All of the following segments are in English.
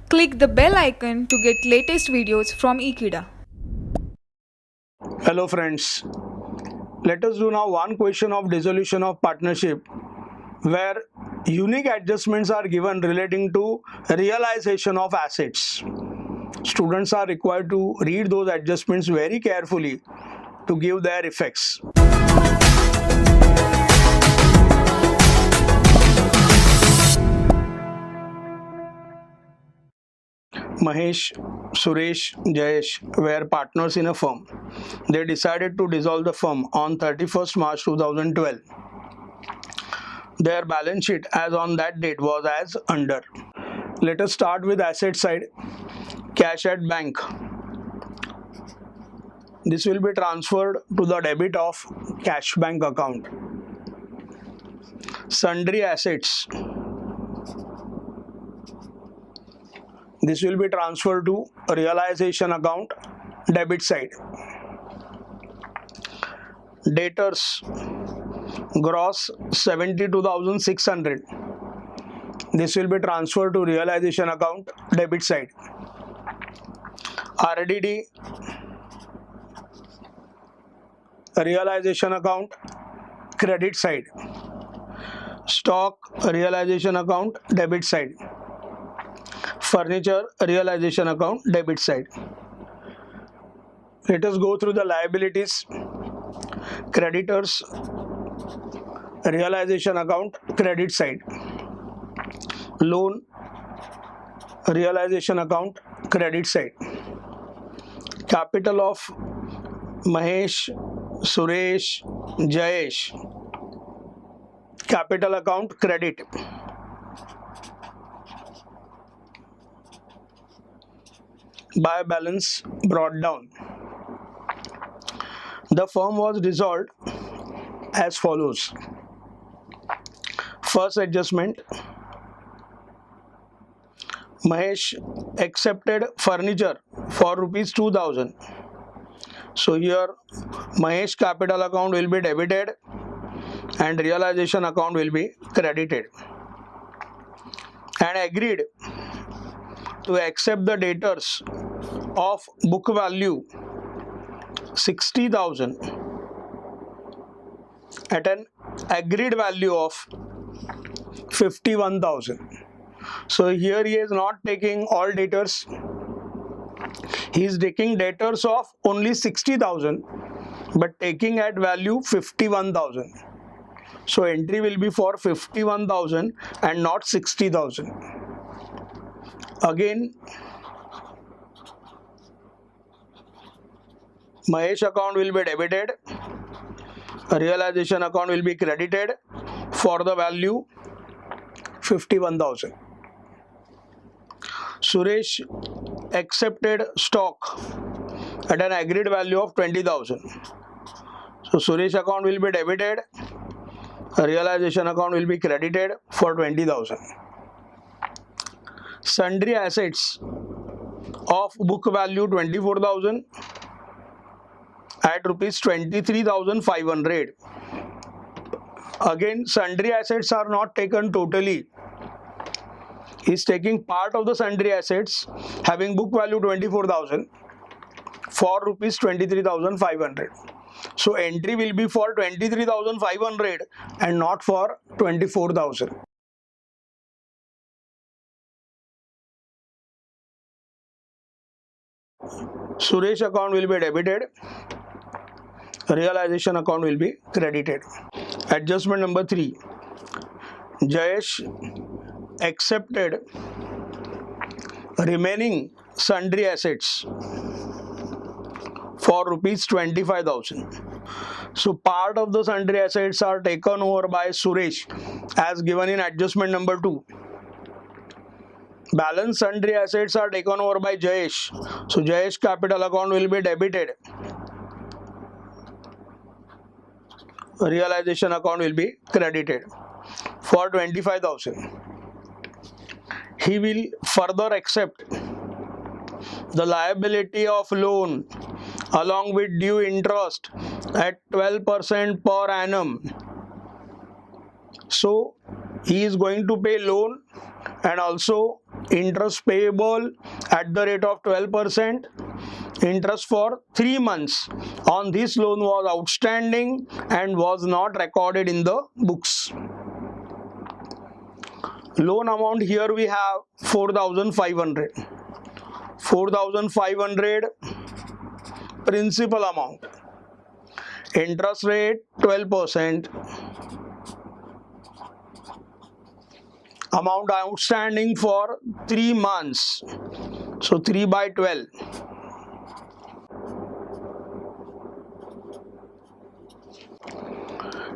Click the bell icon to get latest videos from Ekeeda. Hello friends, let us do now one question of dissolution of partnership where unique adjustments are given relating to realization of assets. Students are required to read those adjustments very carefully to give their effects. Mahesh, Suresh, Jayesh were partners in a firm. They decided to dissolve the firm on 31st March 2012. Their balance sheet as on that date was as under. Let us start with asset side. Cash at bank. This will be transferred to the debit of cash bank account. Sundry assets. This will be transferred to realization account, debit side. Debtors, gross 72,600. This will be transferred to realization account, debit side. RDD, realization account, credit side. Stock, realization account, debit side. Furniture, realization account, debit side. Let us go through the liabilities. Creditors, realization account, credit side. Loan, realization account, credit side. Capital of Mahesh, Suresh, Jayesh. Capital account, credit. By balance brought down. The firm was dissolved as follows. First adjustment, Mahesh accepted furniture for rupees 2,000. So here Mahesh capital account will be debited and realization account will be credited. And agreed to accept the debtors of book value 60,000 at an agreed value of 51,000. So here he is not taking all debtors. He is taking debtors of only 60,000 but taking at value 51,000. So entry will be for 51,000 and not 60,000. Again, Mahesh account will be debited, realization account will be credited for the value 51,000. Suresh accepted stock at an agreed value of 20,000. So Suresh account will be debited, realization account will be credited for 20,000. Sundry assets of book value 24,000 at rupees 23,500. Again, sundry assets are not taken totally. He is taking part of the sundry assets having book value 24,000 for rupees 23,500. So entry will be for 23,500 and not for 24,000. Suresh account will be debited, realization account will be credited. Adjustment number 3. Jayesh accepted remaining sundry assets for rupees 25,000. So part of the sundry assets are taken over by Suresh as given in adjustment number 2. Balance sundry assets are taken over by Jayesh. So Jayesh capital account will be debited. Realization account will be credited for 25,000. He will further accept the liability of loan along with due interest at 12% per annum. So he is going to pay loan and also interest payable at the rate of 12%. Interest for 3 months on this loan was outstanding and was not recorded in the books. Loan amount here we have 4,500. 4,500 principal amount. Interest rate 12%. Amount outstanding for 3 months. So 3 by 12.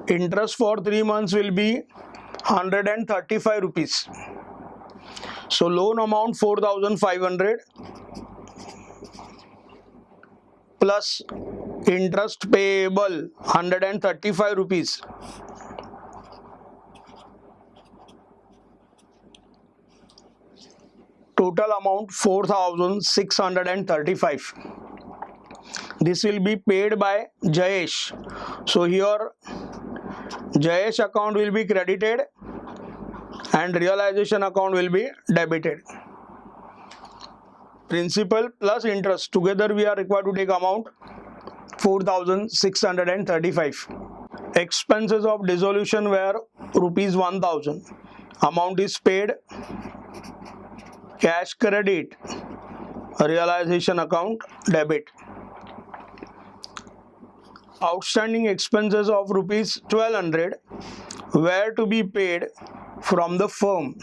Interest for 3 months will be 135 rupees. So loan amount 4,500 plus interest payable 135 rupees. Total amount 4,635. This will be paid by Jayesh. So here Jayesh account will be credited and realization account will be debited. Principal plus interest together we are required to take amount 4,635. Expenses of dissolution were rupees 1,000. Amount is paid. Cash credit, realization account debit. Outstanding expenses of rupees 1,200 were to be paid from the firm.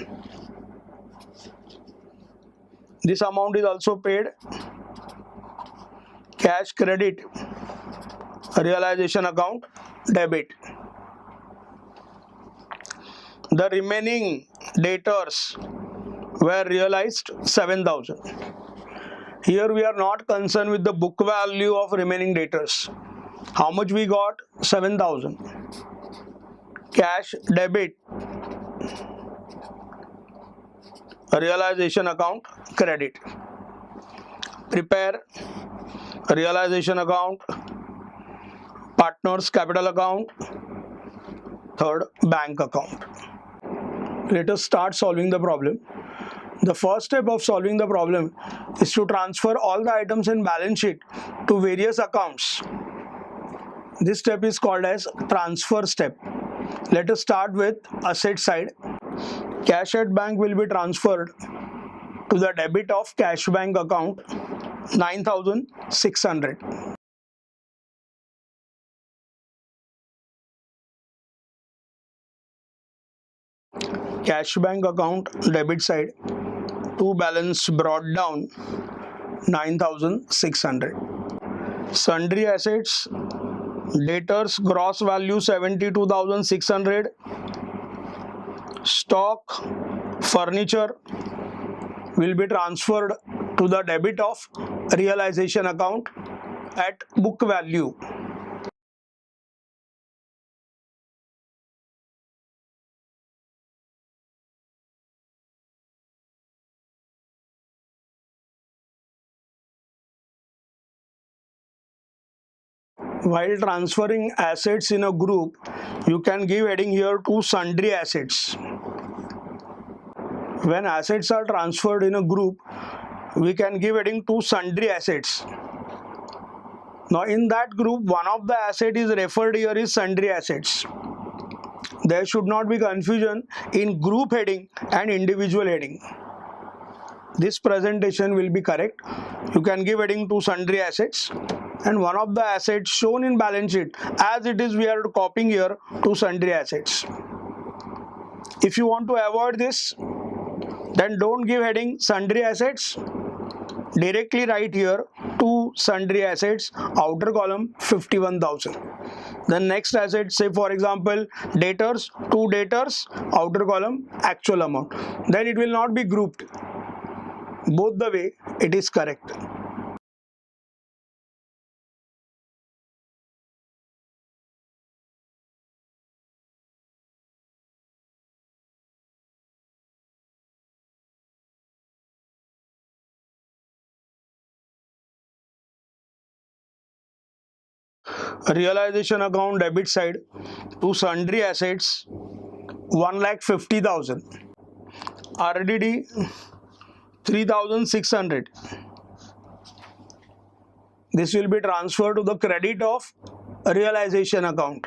This amount is also paid. Cash credit, realization account debit. The remaining debtors were realized 7,000. Here we are not concerned with the book value of remaining debtors. How much we got? 7,000. Cash debit, realization account credit. Prepare realization account, partners capital account, third bank account. Let us start solving the problem. The first step of solving the problem is to transfer all the items in balance sheet to various accounts. This step is called as transfer step. Let us start with asset side. Cash at bank will be transferred to the debit of cash bank account 9,600. Cash bank account debit side, to balance brought down 9,600. Sundry assets, debtors gross value 72,600. Stock, furniture will be transferred to the debit of realization account at book value. While transferring assets in a group, you can give heading here to sundry assets. When assets are transferred in a group, we can give heading to sundry assets. Now in that group, one of the asset is referred here is sundry assets. There should not be confusion in group heading and individual heading. This presentation will be correct. You can give heading to sundry assets, and one of the assets shown in balance sheet as it is we are copying here to sundry assets. If you want to avoid this, then don't give heading sundry assets. Directly write here to sundry assets, outer column 51,000. The next asset, say for example debtors, to debtors, outer column actual amount. Then it will not be grouped. Both the way it is correct. Realization account debit side, to sundry assets 1,50,000. RDD 3,600. This will be transferred to the credit of realization account.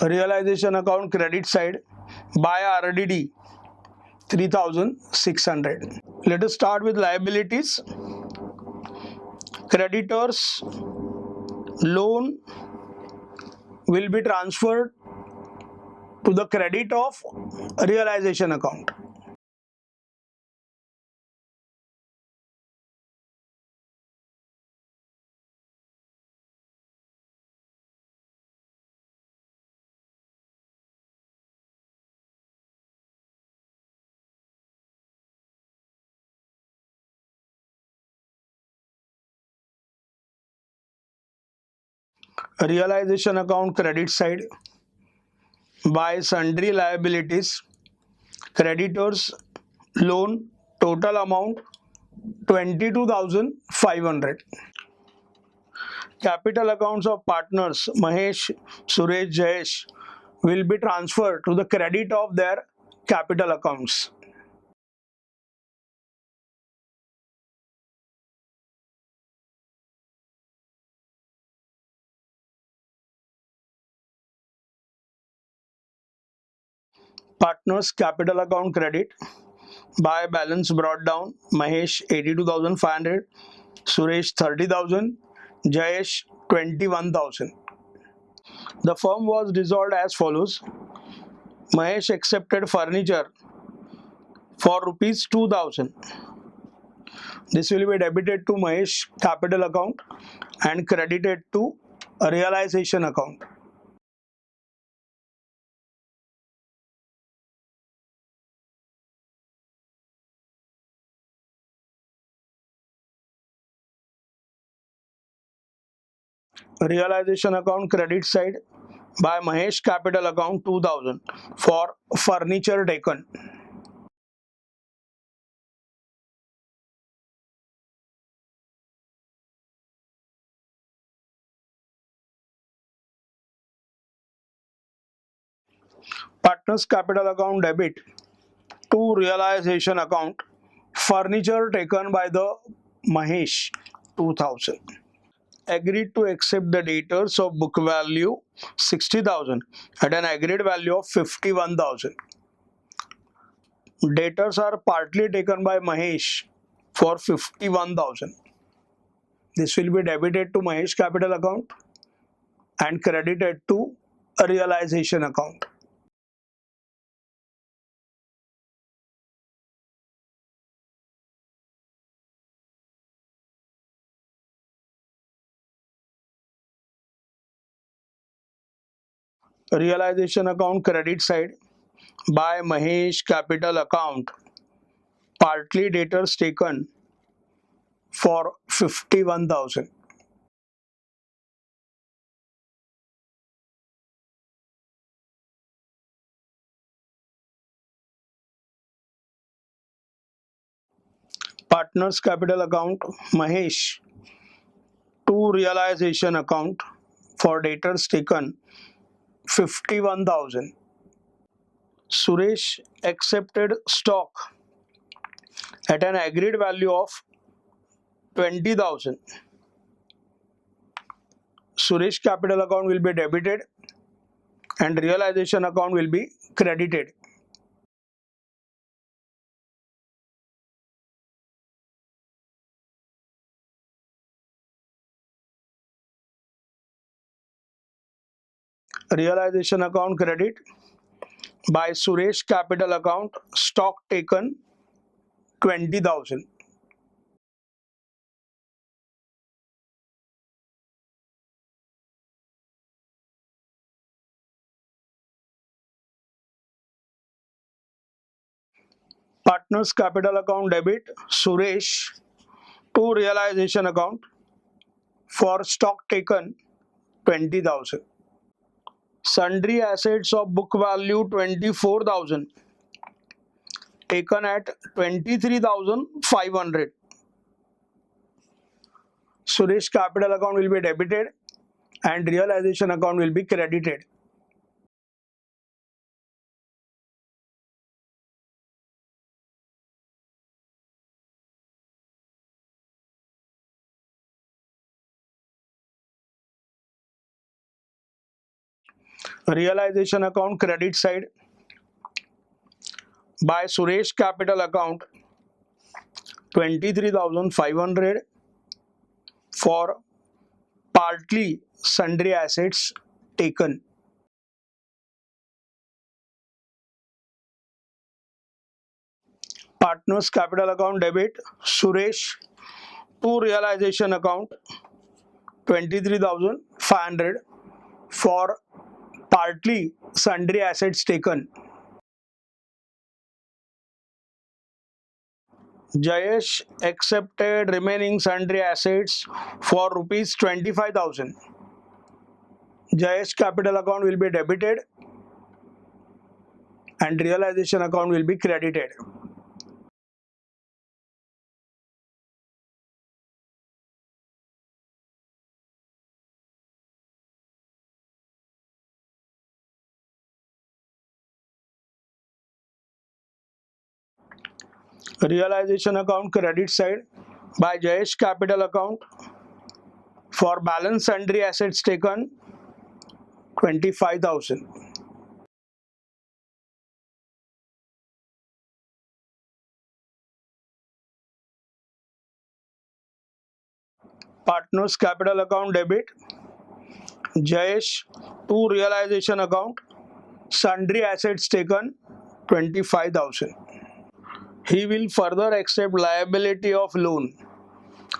Realization account credit side by RDD 3,600. Let us start with liabilities. Creditors loan will be transferred to the credit of realization account. Realization account credit side by sundry liabilities. Creditors loan total amount 22,500. Capital accounts of partners Mahesh, Suresh, Jayesh will be transferred to the credit of their capital accounts. Partners capital account credit by balance brought down Mahesh 82,500, Suresh 30,000, Jayesh 21,000. The firm was dissolved as follows. Mahesh accepted furniture for rupees 2,000. This will be debited to Mahesh capital account and credited to a realization account. Realization account credit side by Mahesh capital account 2,000 for furniture taken. Partners capital account debit to realization account furniture taken by the Mahesh 2,000. Agreed to accept the debtors of book value 60,000 at an agreed value of 51,000. Debtors are partly taken by Mahesh for 51,000. This will be debited to Mahesh capital account and credited to a realization account. Realization account credit side by Mahesh capital account partly debtors taken for 51,000. Partners capital account Mahesh to realization account for debtors taken 51,000. Suresh accepted stock at an agreed value of 20,000. Suresh capital account will be debited and realization account will be credited. Realization account credit by Suresh capital account stock taken 20,000. Partners capital account debit Suresh to realization account for stock taken 20,000. Sundry assets of book value 24,000 taken at 23,500. Suresh capital account will be debited and realization account will be credited. Realization account credit side, by Suresh capital account 23,500 for partly sundry assets taken. Partners capital account debit Suresh to realization account 23,500 for partly sundry assets taken. Jayesh accepted remaining sundry assets for rupees 25,000. Jayesh capital account will be debited and realization account will be credited. Realization account credit side, by Jayesh capital account for balance sundry assets taken 25,000. Partners capital account debit Jayesh to realization account sundry assets taken 25,000. He will further accept liability of loan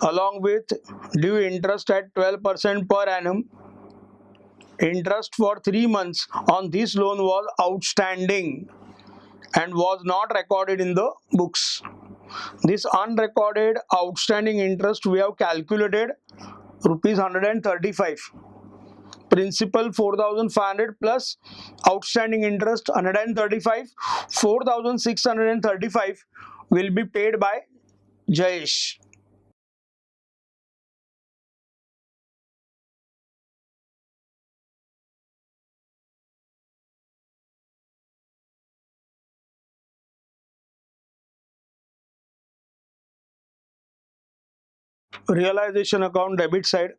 along with due interest at 12% per annum. Interest for 3 months on this loan was outstanding and was not recorded in the books. This unrecorded outstanding interest we have calculated rupees 135. Principal 4,500 plus outstanding interest 135, 4,635 will be paid by Jayesh. Realization account debit side,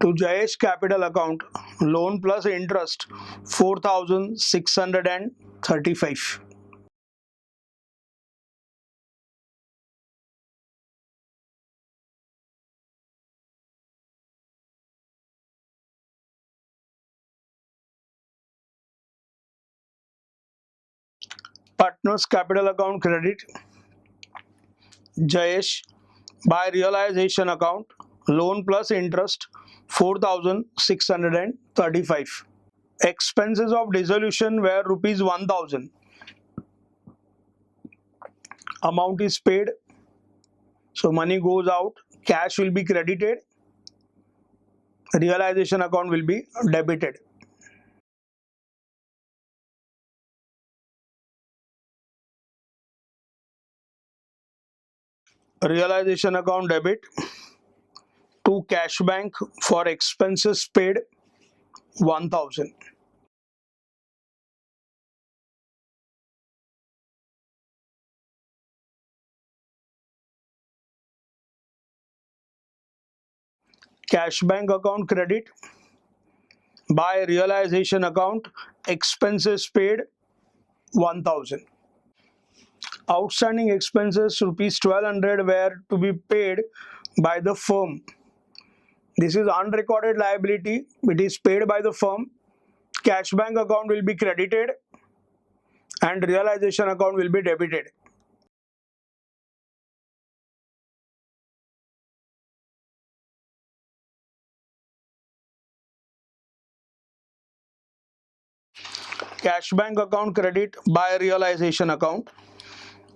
to Jayesh capital account loan plus interest 4,635. Partners capital account credit Jayesh, by realization account loan plus interest 4,635. Expenses of dissolution were rupees 1,000. Amount is paid, so money goes out, cash will be credited, realization account will be debited. Realization account debit to cash bank for expenses paid 1,000. Cash bank account credit, by realization account expenses paid 1,000. Outstanding expenses rupees 1,200 were to be paid by the firm. This is unrecorded liability, it is paid by the firm. Cash bank account will be credited and realization account will be debited. Cash bank account credit by realization account.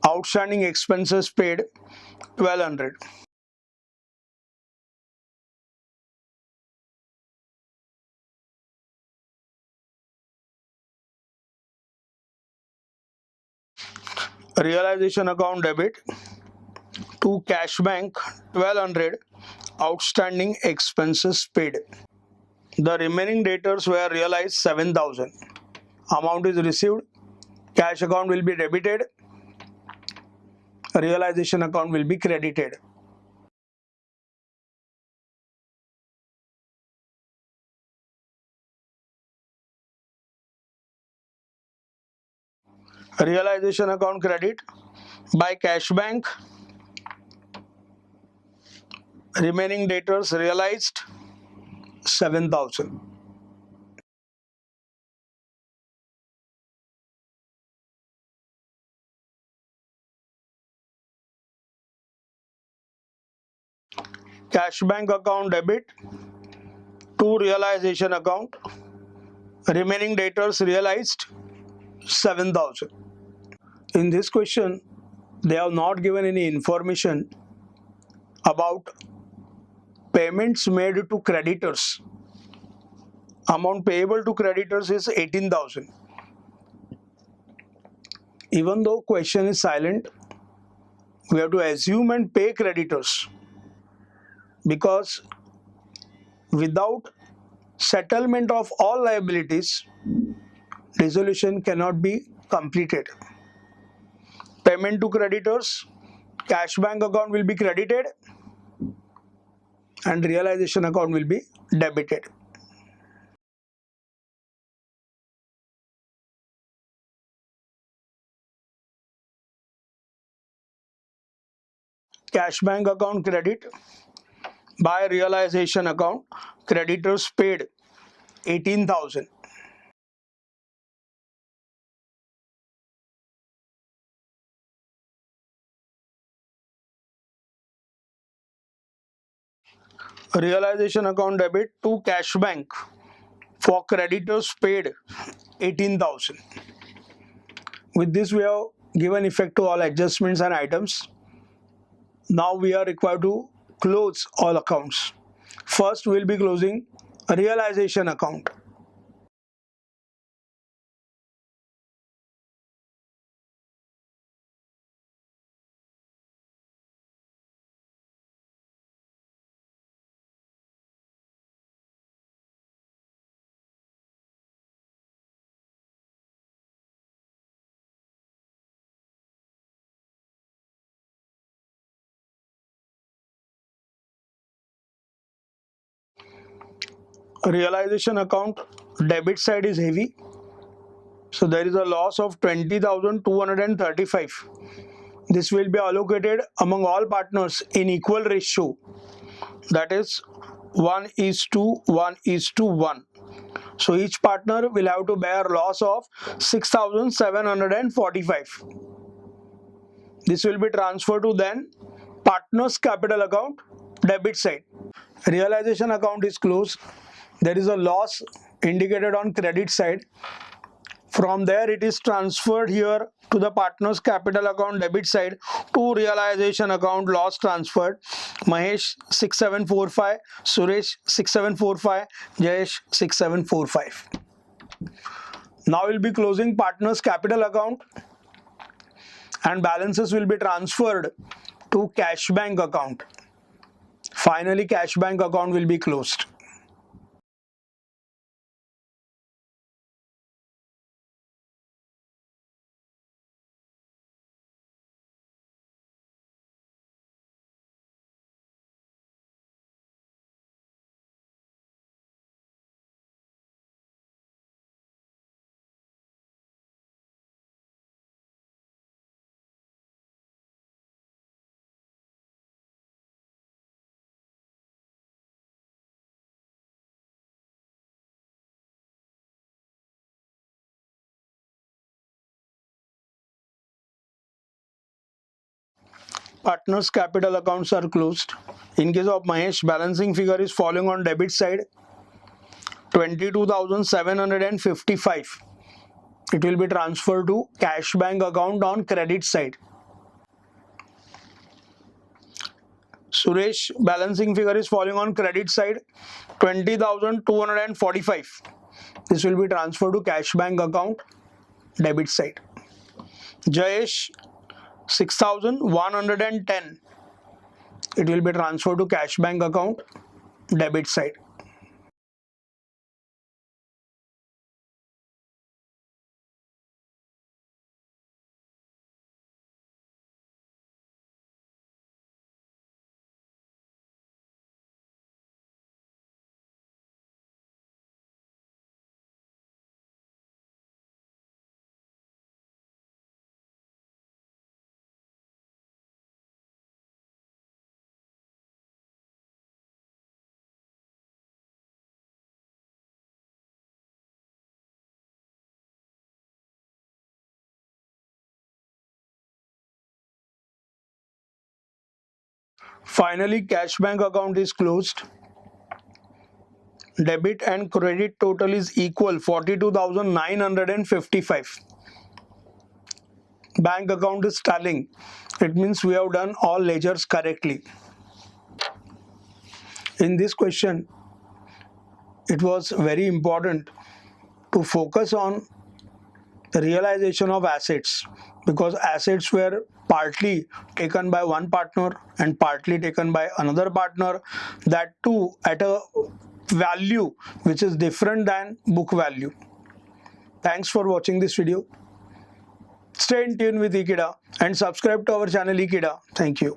Outstanding expenses paid 1,200. Realization account debit to cash bank 1,200. Outstanding expenses paid. The remaining debtors were realized 7,000. Amount is received. Cash account will be debited. Realization account will be credited. Realization account credit by cash bank. Remaining debtors realized 7,000. Cash bank account debit to realization account. Remaining debtors realized 7,000. In this question, they have not given any information about payments made to creditors. Amount payable to creditors is 18,000. Even though question is silent, we have to assume and pay creditors, because without settlement of all liabilities, dissolution cannot be completed. Payment to creditors, cash bank account will be credited and realization account will be debited. Cash bank account credit by realization account, creditors paid 18,000. Realization account debit to cash bank for creditors paid 18,000. With this, we have given effect to all adjustments and items. Now we are required to close all accounts. First, we will be closing a realization account. Realization account debit side is heavy, so there is a loss of 20,235. This will be allocated among all partners in equal ratio, that is 1:1:1. So each partner will have to bear loss of 6,745. This will be transferred to then partners capital account debit side. Realization account is closed. There is a loss indicated on credit side. From there it is transferred here to the partners capital account debit side to realization account loss transferred. Mahesh 6745, Suresh 6745, Jayesh 6745. Now we'll be closing partners capital account and balances will be transferred to cash bank account. Finally, cash bank account will be closed. Partners capital accounts are closed. In case of Mahesh, balancing figure is falling on debit side 22,755. It will be transferred to cash bank account on credit side. Suresh, balancing figure is falling on credit side 20,245. This will be transferred to cash bank account debit side. Jayesh 6,110. It will be transferred to cash bank account debit side. Finally, cash bank account is closed. Debit and credit total is equal, 42,955. Bank account is tallying. It means we have done all ledgers correctly. In this question, it was very important to focus on realization of assets, because assets were partly taken by one partner and partly taken by another partner, that too at a value which is different than book value. Thanks for watching this video. Stay in tune with Ekeeda and subscribe to our channel Ekeeda. Thank you.